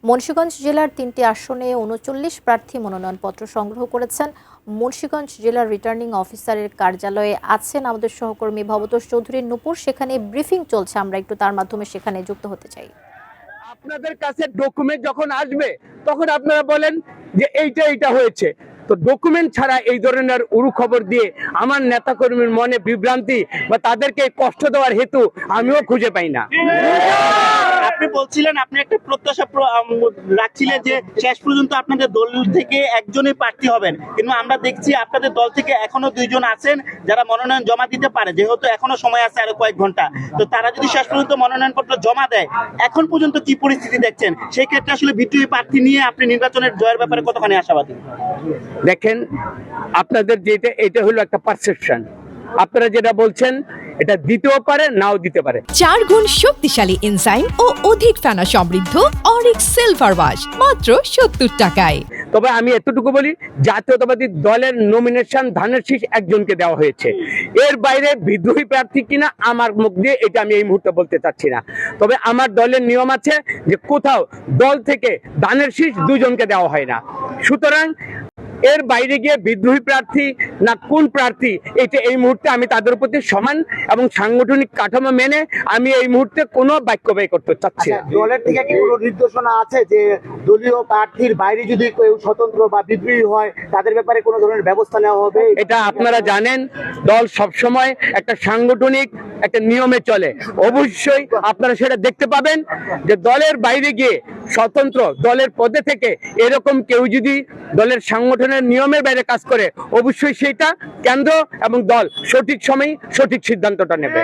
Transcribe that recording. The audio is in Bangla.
মুন্সিগঞ্জ জেলার ৩টি আসনে ৩৯ প্রার্থী মনোনয়নপত্র সংগ্রহ করেছেন। মুন্সিগঞ্জ জেলার রিটার্নিং অফিসারের কার্যালয়ে আছেন আমাদের সহকর্মী ভবতোষ চৌধুরী নূপুর। সেখানে ব্রিফিং চলছে, আমরা একটু তার মাধ্যমে সেখানে যুক্ত হতে চাই। আপনাদের কাছে ডকুমেন্ট যখন আসবে তখন আপনারা বলেন যে এইটা হয়েছে, তো ডকুমেন্ট ছাড়া এই ধরনের উড়ু খবর দিয়ে আমার নেতাকর্মীর মনে বিভ্রান্তি বা তাদেরকে কষ্ট দেওয়ার হেতু আমিও খুঁজে পাই না। আপনি বলছিলেন আপনি একটা প্রত্যাশা রাখছিলেন যে শেষ পর্যন্ত আপনাদের দল থেকে একজনই প্রার্থী হবেন, কিন্তু আমরা দেখছি আপনাদের দল থেকে এখনো 2 জন আছেন যারা মনোনয়ন জমা দিতে পারে, যেহেতু এখনো সময় আছে আরো কয়েক ঘন্টা। তো তারা যদি শেষ পর্যন্ত মনোনয়নপত্র জমা দেয়, এখন পর্যন্ত কি পরিস্থিতি দেখছেন? সেই ক্ষেত্রে আসলে বিদ্রোহী প্রার্থী নিয়ে আপনি নির্বাচনের জয়ের ব্যাপারে কতখানি আশাবাদী? দেখেন, আপনাদের এটা হলো একটা পারসেপশন। আপনারা যেটা বলছেন এটা দিতেও পারে, নাও দিতে পারে। 4 গুণ শক্তিশালী এনজাইম ও অধিক ফেনা সমৃদ্ধ অরিক সিলভার ওয়াশ মাত্র 70 টাকায়। তবে আমি এতটুকু বলি, জাতীয়তাবাদী দলের নমিনেশন ধানের শীষ একজনকে দেওয়া হয়েছে। এর বাইরে বিদ্রোহী প্রার্থী কিনা আমার মুখ দিয়ে এটা আমি এই মুহূর্তে বলতে চাচ্ছি না। তবে আমার দলের নিয়ম আছে যে কোথাও দল থেকে ধানের শীষ 2 জনকে দেওয়া হয় না। সুতরাং এর বাইরে গিয়ে বিদ্রোহী প্রার্থী না কোন প্রার্থী, এটা এই মুহূর্তে আমি তাদের প্রতি সমান এবং সাংগঠনিক কাঠামো মেনে আমি এই মুহূর্তে কোনো বাক্য ব্যয় করতে চাচ্ছি না। দলের থেকে কি কোনো নির্দেশনা আছে যে দলীয় প্রার্থীর বাইরে যদি কেউ স্বতন্ত্র বা বিদ্রোহী হয় তাদের ব্যাপারে কোনো ধরনের ব্যবস্থা নেওয়া হবে? এটা আপনারা জানেন, দল সবসময় একটা সাংগঠনিক একটা নিয়মে চলে। অবশ্যই আপনারা সেটা দেখতে পাবেন যে দলের বাইরে গিয়ে স্বতন্ত্র দলের পদে থেকে এরকম কেউ যদি দলের সংগঠনের নিয়মের বাইরে কাজ করে, অবশ্যই সেটা কেন্দ্র এবং দল সঠিক সময়ে সঠিক সিদ্ধান্তটা নেবে।